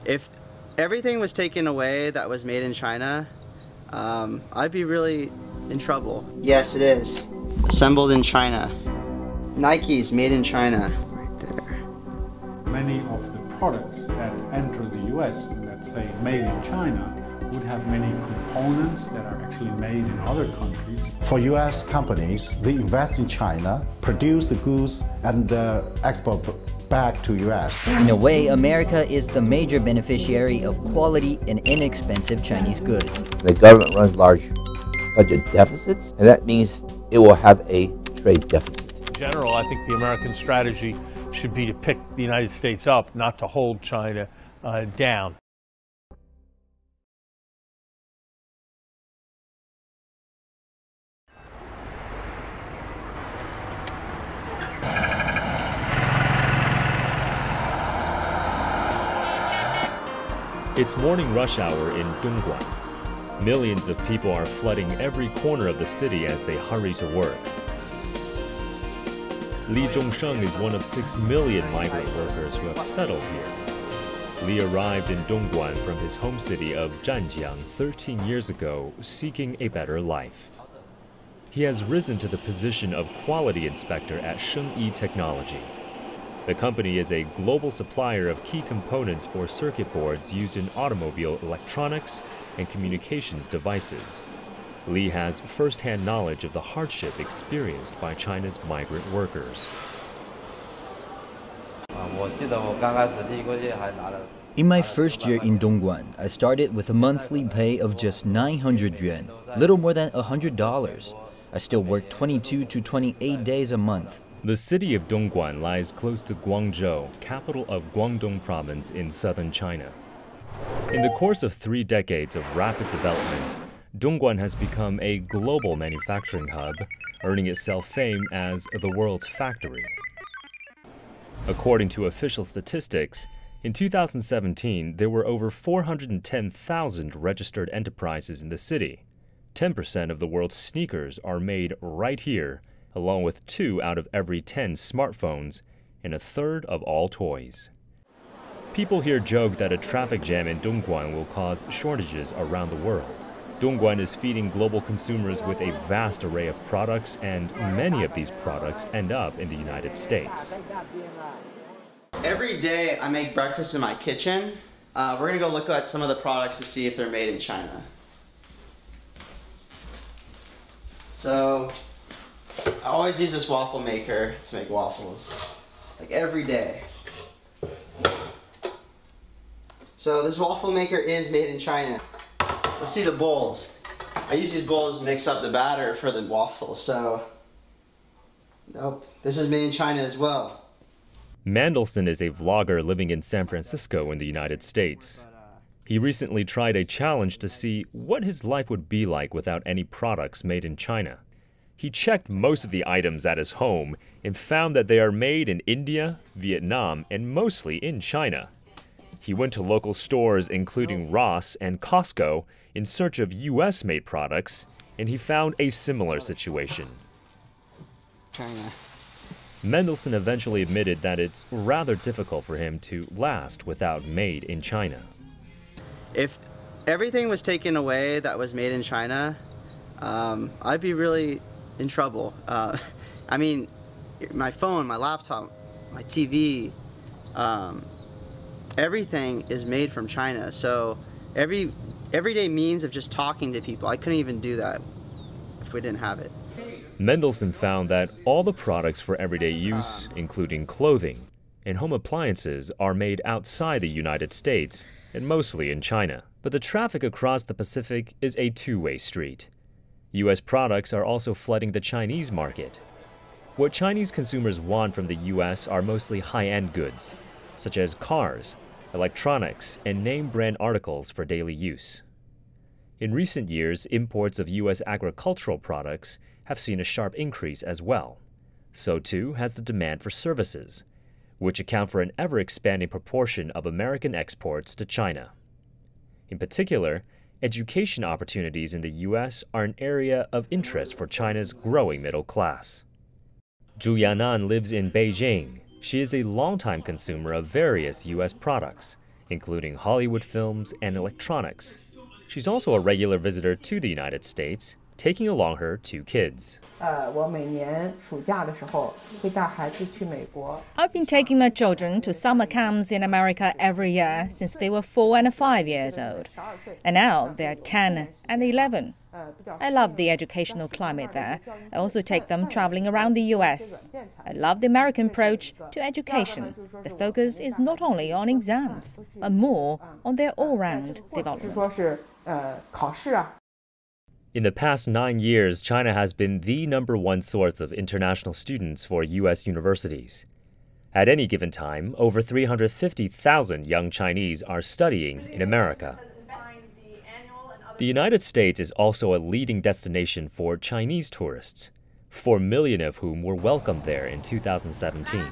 If everything was taken away that was made in China, I'd be really in trouble. Yes, it is. Assembled in China. Nike's made in China. Right there. Many of the products that enter the US, let's say made in China, would have many components that are actually made in other countries. For US companies, they invest in China, produce the goods, and export back to US. In a way, America is the major beneficiary of quality and inexpensive Chinese goods. The government runs large budget deficits, and that means it will have a trade deficit. In general, I think the American strategy should be to pick the United States up, not to hold China down. It's morning rush hour in Dongguan. Millions of people are flooding every corner of the city as they hurry to work. Li Zhongsheng is one of 6 million migrant workers who have settled here. Li arrived in Dongguan from his home city of Zhanjiang 13 years ago, seeking a better life. He has risen to the position of quality inspector at Shengyi Technology. The company is a global supplier of key components for circuit boards used in automobile electronics and communications devices. Li has first-hand knowledge of the hardship experienced by China's migrant workers. In my first year in Dongguan, I started with a monthly pay of just 900 yuan, little more than $100. I still work 22 to 28 days a month. The city of Dongguan lies close to Guangzhou, capital of Guangdong province in southern China. In the course of 3 decades of rapid development, Dongguan has become a global manufacturing hub, earning itself fame as the world's factory. According to official statistics, in 2017, there were over 410,000 registered enterprises in the city. 10% of the world's sneakers are made right here, along with 2 out of every 10 smartphones and a third of all toys. People here joke that a traffic jam in Dongguan will cause shortages around the world. Dongguan is feeding global consumers with a vast array of products, and many of these products end up in the United States. Every day I make breakfast in my kitchen. We're gonna go look at some of the products to see if they're made in China. So, I always use this waffle maker to make waffles, like every day. So this waffle maker is made in China. Let's see the bowls. I use these bowls to mix up the batter for the waffles, so nope, this is made in China as well. Mandelson is a vlogger living in San Francisco in the United States. He recently tried a challenge to see what his life would be like without any products made in China. He checked most of the items at his home and found that they are made in India, Vietnam, and mostly in China. He went to local stores including Ross and Costco in search of US-made products, and he found a similar situation. China. Mendelsohn eventually admitted that it's rather difficult for him to last without made in China. If everything was taken away that was made in China, I'd be really in trouble. I mean, my phone, my laptop, my TV, everything is made from China. So everyday means of just talking to people, I couldn't even do that if we didn't have it. Mendelsohn found that all the products for everyday use, including clothing and home appliances, are made outside the United States and mostly in China. But the traffic across the Pacific is a two-way street. U.S. products are also flooding the Chinese market. What Chinese consumers want from the U.S. are mostly high-end goods, such as cars, electronics, and name-brand articles for daily use. In recent years, imports of U.S. agricultural products have seen a sharp increase as well. So too has the demand for services, which account for an ever-expanding proportion of American exports to China. In particular, education opportunities in the U.S. are an area of interest for China's growing middle class. Zhu Yanan lives in Beijing. She is a longtime consumer of various U.S. products, including Hollywood films and electronics. She's also a regular visitor to the United States, taking along her 2 kids. I've been taking my children to summer camps in America every year since they were 4 and 5 years old. And now they're 10 and 11. I love the educational climate there. I also take them traveling around the US. I love the American approach to education. The focus is not only on exams, but more on their all-round development. In the past 9 years, China has been the #1 source of international students for U.S. universities. At any given time, over 350,000 young Chinese are studying in America. The United States is also a leading destination for Chinese tourists, 4 million of whom were welcomed there in 2017.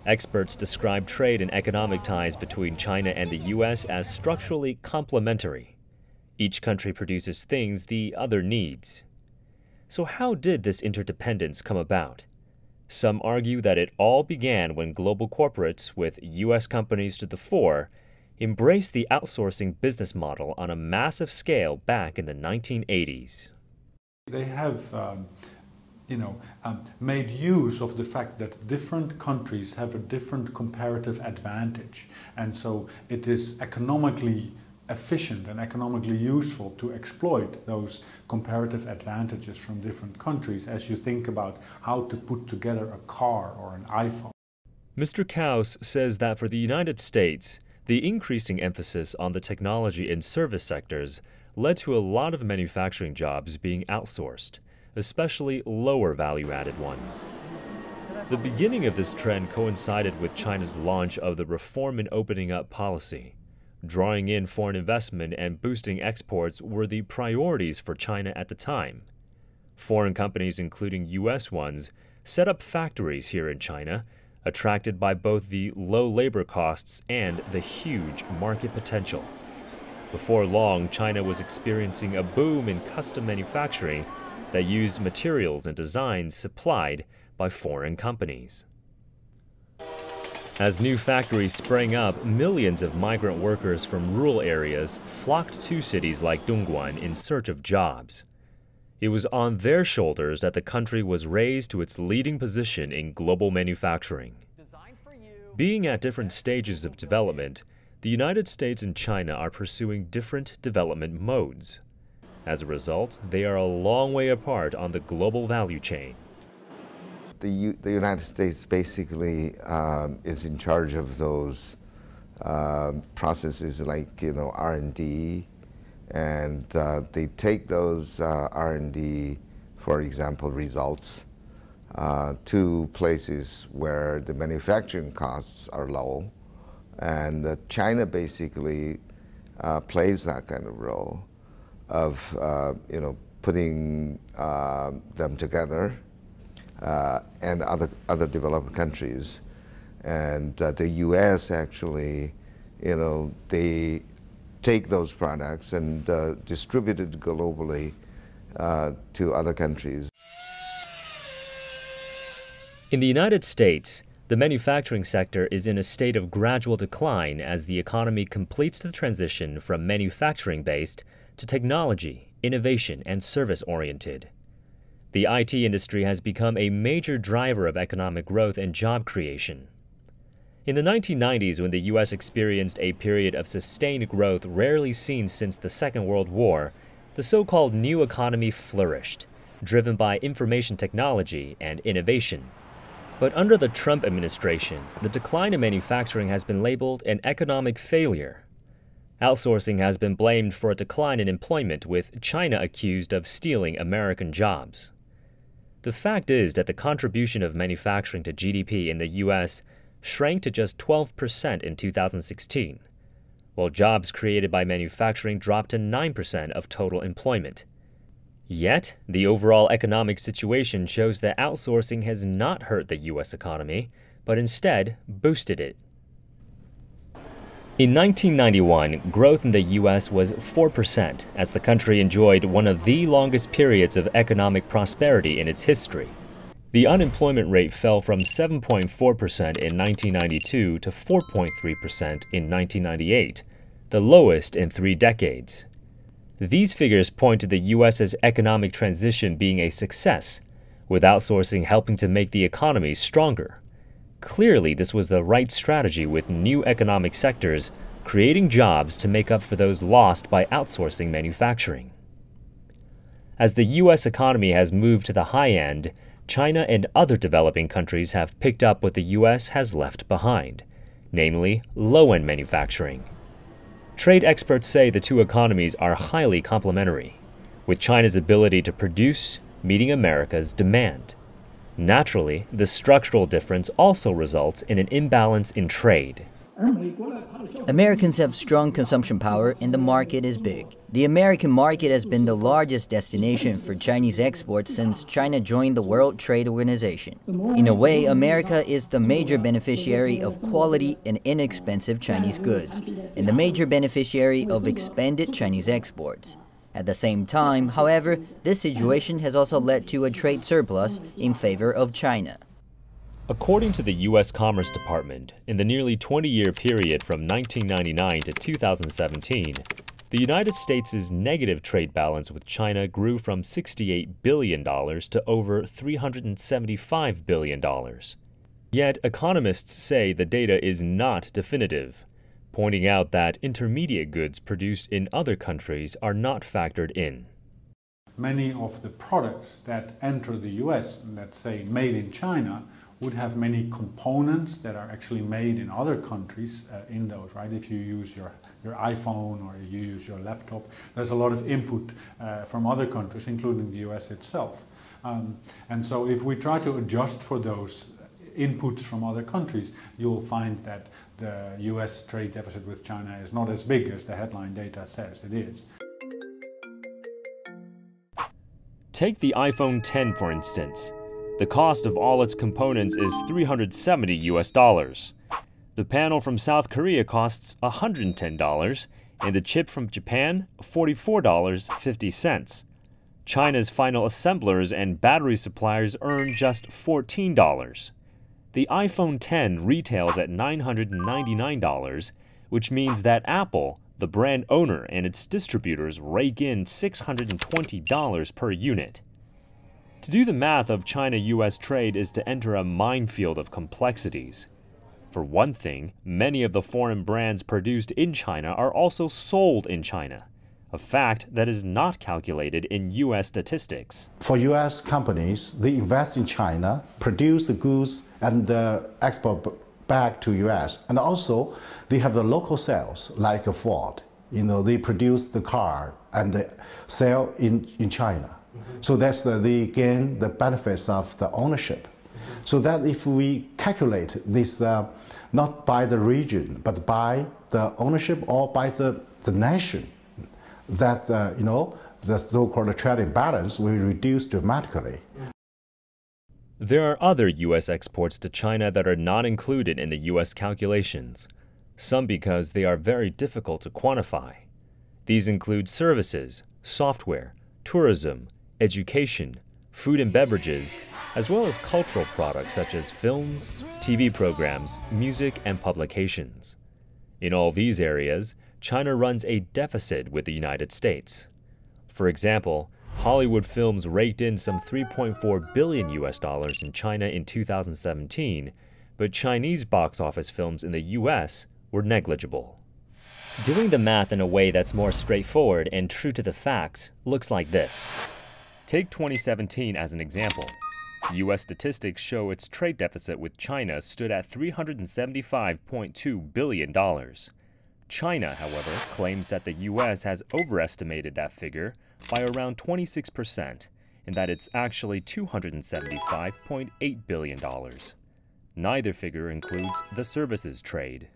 Experts describe trade and economic ties between China and the U.S. as structurally complementary. Each country produces things the other needs. So how did this interdependence come about? Some argue that it all began when global corporates, with U.S. companies to the fore, embraced the outsourcing business model on a massive scale back in the 1980s. They have made use of the fact that different countries have a different comparative advantage, and so it is economically efficient and economically useful to exploit those comparative advantages from different countries as you think about how to put together a car or an iPhone. Mr. Kaus says that for the United States, the increasing emphasis on the technology and service sectors led to a lot of manufacturing jobs being outsourced, especially lower value-added ones. The beginning of this trend coincided with China's launch of the Reform and Opening Up policy. Drawing in foreign investment and boosting exports were the priorities for China at the time. Foreign companies, including U.S. ones, set up factories here in China, attracted by both the low labor costs and the huge market potential. Before long, China was experiencing a boom in custom manufacturing that used materials and designs supplied by foreign companies. As new factories sprang up, millions of migrant workers from rural areas flocked to cities like Dongguan in search of jobs. It was on their shoulders that the country was raised to its leading position in global manufacturing. Being at different stages of development, the United States and China are pursuing different development modes. As a result, they are a long way apart on the global value chain. The United States basically is in charge of those processes like R&D, and they take those R&D, for example, results to places where the manufacturing costs are low, and China basically plays that kind of role of putting them together. And other developed countries, and the U.S. actually, they take those products and distribute it globally to other countries. In the United States, the manufacturing sector is in a state of gradual decline as the economy completes the transition from manufacturing-based to technology, innovation, and service-oriented. The IT industry has become a major driver of economic growth and job creation. In the 1990s, when the U.S. experienced a period of sustained growth rarely seen since the Second World War, the so-called new economy flourished, driven by information technology and innovation. But under the Trump administration, the decline in manufacturing has been labeled an economic failure. Outsourcing has been blamed for a decline in employment, with China accused of stealing American jobs. The fact is that the contribution of manufacturing to GDP in the U.S. shrank to just 12% in 2016, while jobs created by manufacturing dropped to 9% of total employment. Yet, the overall economic situation shows that outsourcing has not hurt the U.S. economy, but instead boosted it. In 1991, growth in the U.S. was 4%, as the country enjoyed one of the longest periods of economic prosperity in its history. The unemployment rate fell from 7.4% in 1992 to 4.3% in 1998, the lowest in 3 decades. These figures point to the U.S.'s economic transition being a success, with outsourcing helping to make the economy stronger. Clearly, this was the right strategy, with new economic sectors creating jobs to make up for those lost by outsourcing manufacturing. As the U.S. economy has moved to the high end, China and other developing countries have picked up what the U.S. has left behind, namely low-end manufacturing. Trade experts say the two economies are highly complementary, with China's ability to produce meeting America's demand. Naturally, the structural difference also results in an imbalance in trade. Americans have strong consumption power and the market is big. The American market has been the largest destination for Chinese exports since China joined the World Trade Organization. In a way, America is the major beneficiary of quality and inexpensive Chinese goods, and the major beneficiary of expanded Chinese exports. At the same time, however, this situation has also led to a trade surplus in favor of China. According to the U.S. Commerce Department, in the nearly 20-year period from 1999 to 2017, the United States' negative trade balance with China grew from $68 billion to over $375 billion. Yet economists say the data is not definitive, pointing out that intermediate goods produced in other countries are not factored in. Many of the products that enter the US, let's say made in China, would have many components that are actually made in other countries in those, right? If you use your iPhone or you use your laptop, there's a lot of input from other countries, including the US itself. And so if we try to adjust for those inputs from other countries, you'll find that the US trade deficit with China is not as big as the headline data says it is. Take the iPhone X, for instance. The cost of all its components is $370 US. The panel from South Korea costs $110, and the chip from Japan, $44.50. China's final assemblers and battery suppliers earn just $14. The iPhone X retails at $999, which means that Apple, the brand owner, and its distributors rake in $620 per unit. To do the math of China-US trade is to enter a minefield of complexities. For one thing, many of the foreign brands produced in China are also sold in China, a fact that is not calculated in US statistics. For US companies, they invest in China, produce the goods and export back to US. And also, they have the local sales, like a Ford. They produce the car and they sell in China. So that's they gain the benefits of the ownership. So that if we calculate this not by the region, but by the ownership or by the nation, that the so-called trade imbalance will reduce dramatically. There are other U.S. exports to China that are not included in the U.S. calculations, some because they are very difficult to quantify. These include services, software, tourism, education, food and beverages, as well as cultural products such as films, TV programs, music, and publications. In all these areas, China runs a deficit with the United States. For example, Hollywood films raked in some $3.4 billion in China in 2017, but Chinese box office films in the US were negligible. Doing the math in a way that's more straightforward and true to the facts looks like this. Take 2017 as an example. U.S. statistics show its trade deficit with China stood at $375.2 billion. China, however, claims that the U.S. has overestimated that figure by around 26%, and that it's actually $275.8 billion. Neither figure includes the services trade.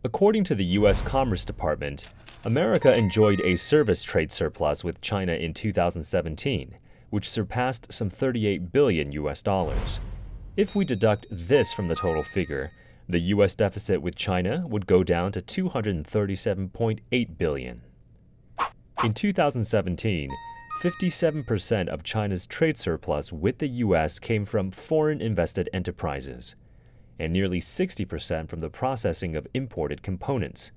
According to the U.S. Commerce Department, America enjoyed a service trade surplus with China in 2017, which surpassed some $38 billion. If we deduct this from the total figure, the U.S. deficit with China would go down to $237.8 billion. In 2017, 57% of China's trade surplus with the U.S. came from foreign invested enterprises, and nearly 60% from the processing of imported components.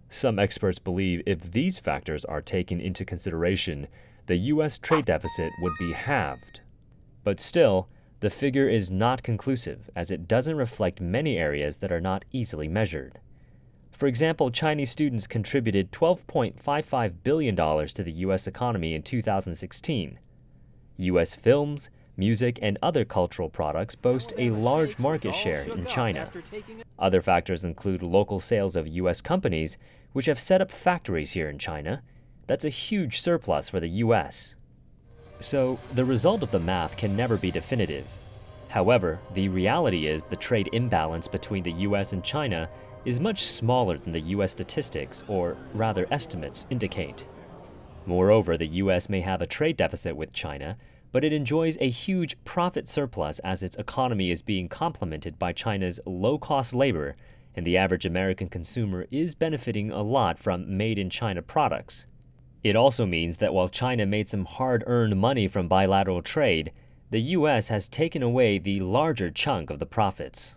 Some experts believe if these factors are taken into consideration, the U.S. trade deficit would be halved. But still, the figure is not conclusive, as it doesn't reflect many areas that are not easily measured. For example, Chinese students contributed $12.55 billion to the U.S. economy in 2016. U.S. films, music, and other cultural products boast a large market share in China. Other factors include local sales of U.S. companies, which have set up factories here in China. That's a huge surplus for the U.S. So, the result of the math can never be definitive. However, the reality is the trade imbalance between the U.S. and China is much smaller than the U.S. statistics, or rather estimates, indicate. Moreover, the U.S. may have a trade deficit with China, but it enjoys a huge profit surplus as its economy is being complemented by China's low-cost labor, and the average American consumer is benefiting a lot from made-in-China products. It also means that while China made some hard-earned money from bilateral trade, the U.S. has taken away the larger chunk of the profits.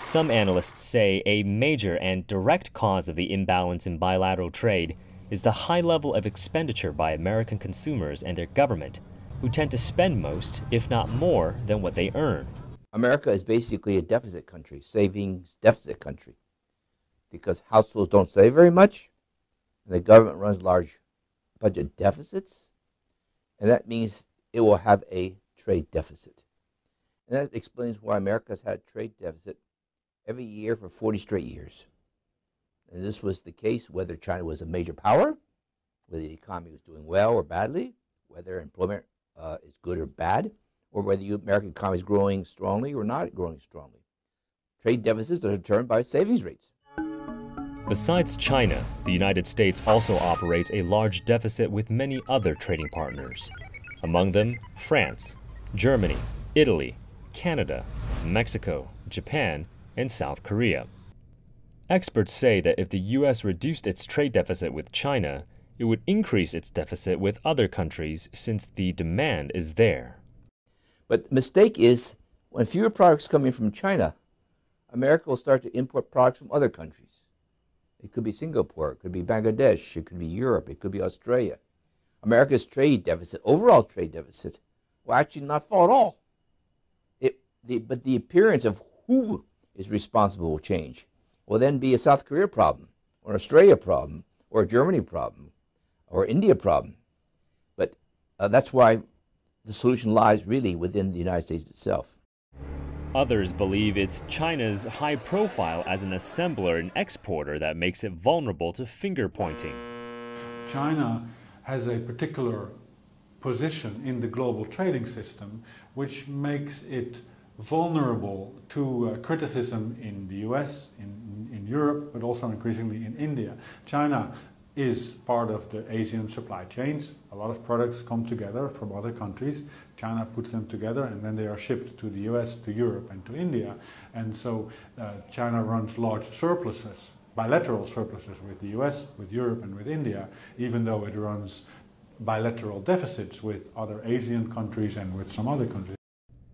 Some analysts say a major and direct cause of the imbalance in bilateral trade is the high level of expenditure by American consumers and their government, who tend to spend most, if not more, than what they earn. America is basically a deficit country, savings deficit country, because households don't save very much, and the government runs large budget deficits, and that means it will have a trade deficit. And that explains why America has had a trade deficit every year for 40 straight years. And this was the case whether China was a major power, whether the economy was doing well or badly, whether employment is good or bad, or whether the American economy is growing strongly or not growing strongly. Trade deficits are determined by savings rates. Besides China, the United States also operates a large deficit with many other trading partners. Among them, France, Germany, Italy, Canada, Mexico, Japan, and South Korea. Experts say that if the U.S. reduced its trade deficit with China, it would increase its deficit with other countries since the demand is there. But the mistake is, when fewer products come in from China, America will start to import products from other countries. It could be Singapore, it could be Bangladesh, it could be Europe, it could be Australia. America's trade deficit, overall trade deficit, will actually not fall at all. But the appearance of who is responsible will change. Will then be a South Korea problem, or an Australia problem, or a Germany problem, or India problem. But that's why the solution lies really within the United States itself. Others believe it's China's high profile as an assembler and exporter that makes it vulnerable to finger-pointing. China has a particular position in the global trading system which makes it vulnerable to criticism in the US, in Europe, but also increasingly in India. China is part of the Asian supply chains. A lot of products come together from other countries. China puts them together and then they are shipped to the US, to Europe and to India. And so China runs large surpluses, bilateral surpluses with the US, with Europe and with India, even though it runs bilateral deficits with other Asian countries and with some other countries.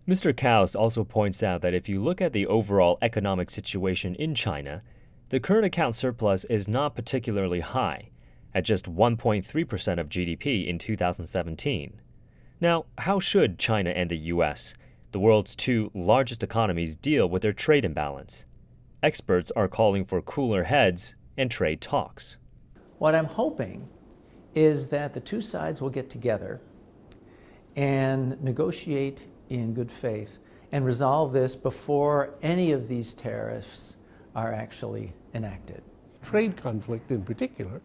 Mr. Kaus also points out that if you look at the overall economic situation in China, the current account surplus is not particularly high, at just 1.3% of GDP in 2017. Now, how should China and the US, the world's two largest economies, deal with their trade imbalance? Experts are calling for cooler heads and trade talks. What I'm hoping is that the two sides will get together and negotiate in good faith and resolve this before any of these tariffs are actually enacted. Trade conflict in particular,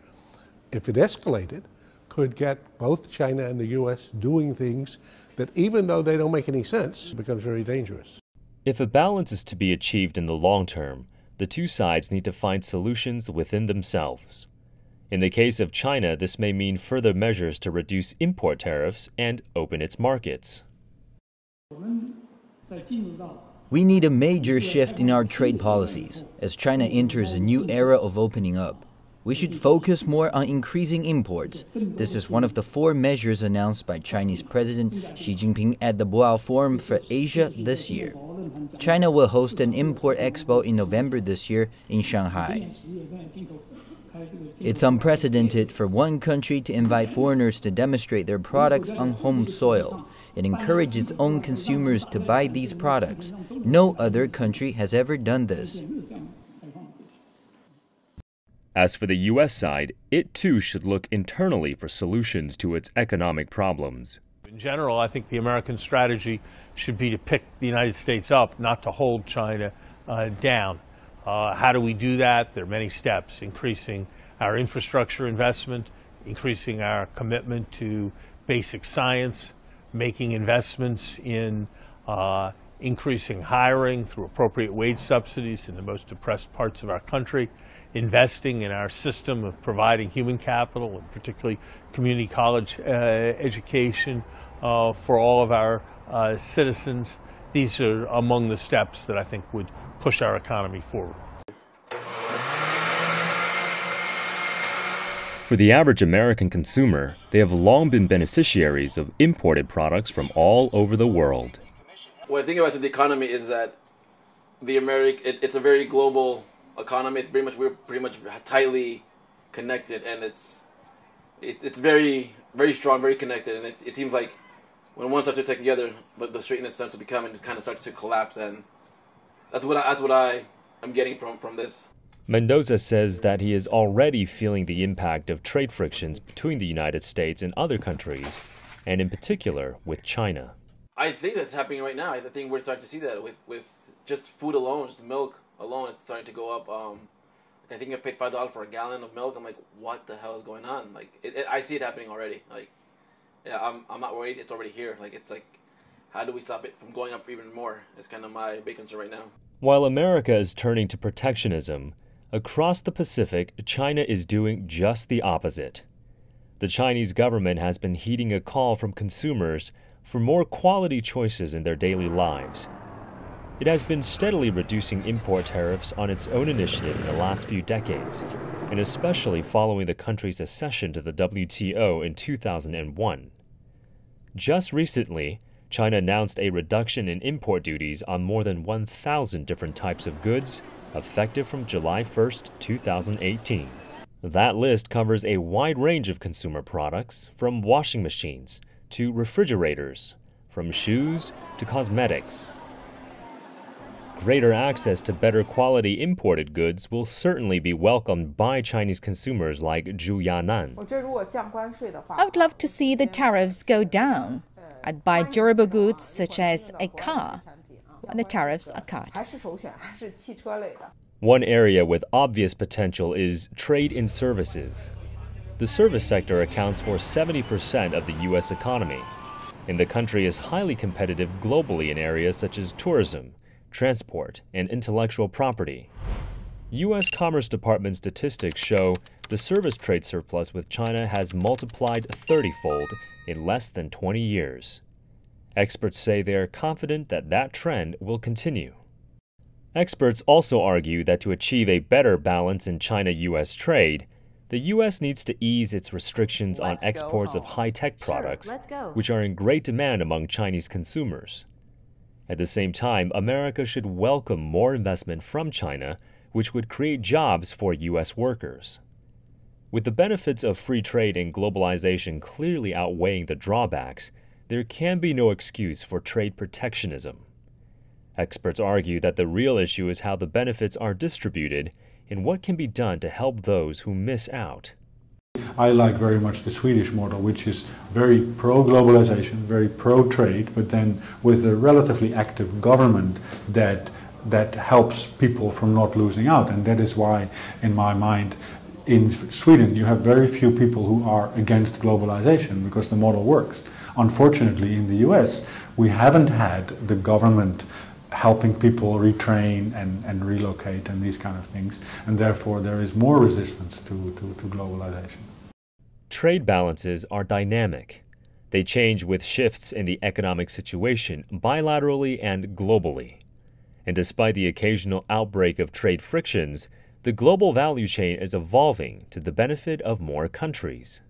if it escalated, could get both China and the US doing things that, even though they don't make any sense, becomes very dangerous. If a balance is to be achieved in the long term, the two sides need to find solutions within themselves. In the case of China, this may mean further measures to reduce import tariffs and open its markets. We need a major shift in our trade policies as China enters a new era of opening up. We should focus more on increasing imports. This is one of the 4 measures announced by Chinese President Xi Jinping at the Boao Forum for Asia this year. China will host an import expo in November this year in Shanghai. It's unprecedented for one country to invite foreigners to demonstrate their products on home soil. It encourages its own consumers to buy these products. No other country has ever done this. As for the U.S. side, it too should look internally for solutions to its economic problems. In general, I think the American strategy should be to pick the United States up, not to hold China down. How do we do that? There are many steps: increasing our infrastructure investment, increasing our commitment to basic science, making investments in increasing hiring through appropriate wage subsidies in the most depressed parts of our country, investing in our system of providing human capital, and particularly community college education for all of our citizens. These are among the steps that I think would push our economy forward. For the average American consumer, they have long been beneficiaries of imported products from all over the world. What I think about the economy is that it's a very global economy. We're pretty much tightly connected, and it's very, very strong, very connected. And it seems like when one starts to take the other, but the straightness starts to become, and it kind of starts to collapse. And that's what I'm getting from this. Mendoza says that he is already feeling the impact of trade frictions between the United States and other countries, and in particular with China. I think that's happening right now. I think we're starting to see that with just food alone, just milk alone. It's starting to go up. I think I paid $5 for a gallon of milk. I'm like, what the hell is going on? Like, I see it happening already. Like, yeah, I'm not worried. It's already here. Like, it's like, how do we stop it from going up even more? It's kind of my big concern right now. While America is turning to protectionism, across the Pacific, China is doing just the opposite. The Chinese government has been heeding a call from consumers for more quality choices in their daily lives. It has been steadily reducing import tariffs on its own initiative in the last few decades, and especially following the country's accession to the WTO in 2001. Just recently, China announced a reduction in import duties on more than 1,000 different types of goods, effective from July 1, 2018. That list covers a wide range of consumer products, from washing machines to refrigerators, from shoes to cosmetics. Greater access to better quality imported goods will certainly be welcomed by Chinese consumers like Zhu Yanan. I would love to see the tariffs go down. I'd buy durable goods such as a car when the tariffs are cut. One area with obvious potential is trade in services. The service sector accounts for 70% of the U.S. economy, and the country is highly competitive globally in areas such as tourism, transport, and intellectual property. U.S. Commerce Department statistics show the service trade surplus with China has multiplied 30-fold in less than 20 years. Experts say they are confident that that trend will continue. Experts also argue that to achieve a better balance in China-U.S. trade, the U.S. needs to ease its restrictions on exports of high-tech products, which are in great demand among Chinese consumers. At the same time, America should welcome more investment from China, which would create jobs for U.S. workers. With the benefits of free trade and globalization clearly outweighing the drawbacks, there can be no excuse for trade protectionism. Experts argue that the real issue is how the benefits are distributed and what can be done to help those who miss out. I like very much the Swedish model, which is very pro-globalization, very pro-trade, but then with a relatively active government that helps people from not losing out. And that is why, in my mind, in Sweden you have very few people who are against globalization because the model works. Unfortunately, in the US, we haven't had the government helping people retrain and relocate and these kind of things, and therefore there is more resistance to globalization. Trade balances are dynamic. They change with shifts in the economic situation bilaterally and globally. And despite the occasional outbreak of trade frictions, the global value chain is evolving to the benefit of more countries.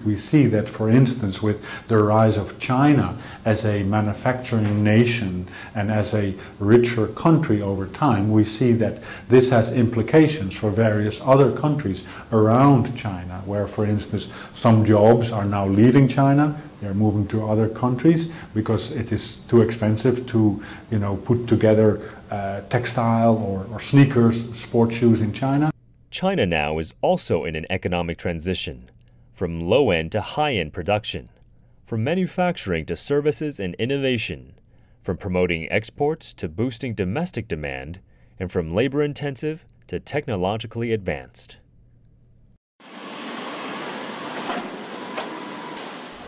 We see that, for instance, with the rise of China as a manufacturing nation and as a richer country over time, we see that this has implications for various other countries around China, where, for instance, some jobs are now leaving China, they're moving to other countries because it is too expensive to, put together textile or sneakers, sports shoes in China. China now is also in an economic transition, from low-end to high-end production, from manufacturing to services and innovation, from promoting exports to boosting domestic demand, and from labor-intensive to technologically advanced.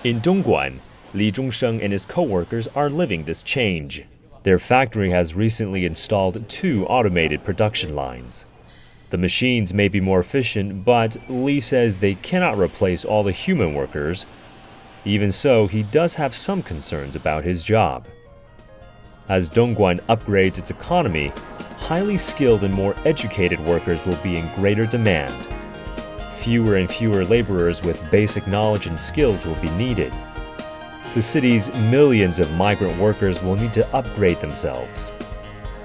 In Dongguan, Li Zhongsheng and his co-workers are living this change. Their factory has recently installed 2 automated production lines. The machines may be more efficient, but Li says they cannot replace all the human workers. Even so, he does have some concerns about his job. As Dongguan upgrades its economy, highly skilled and more educated workers will be in greater demand. Fewer and fewer laborers with basic knowledge and skills will be needed. The city's millions of migrant workers will need to upgrade themselves.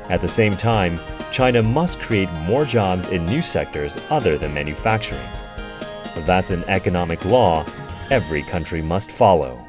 At the same time, China must create more jobs in new sectors other than manufacturing. That's an economic law every country must follow.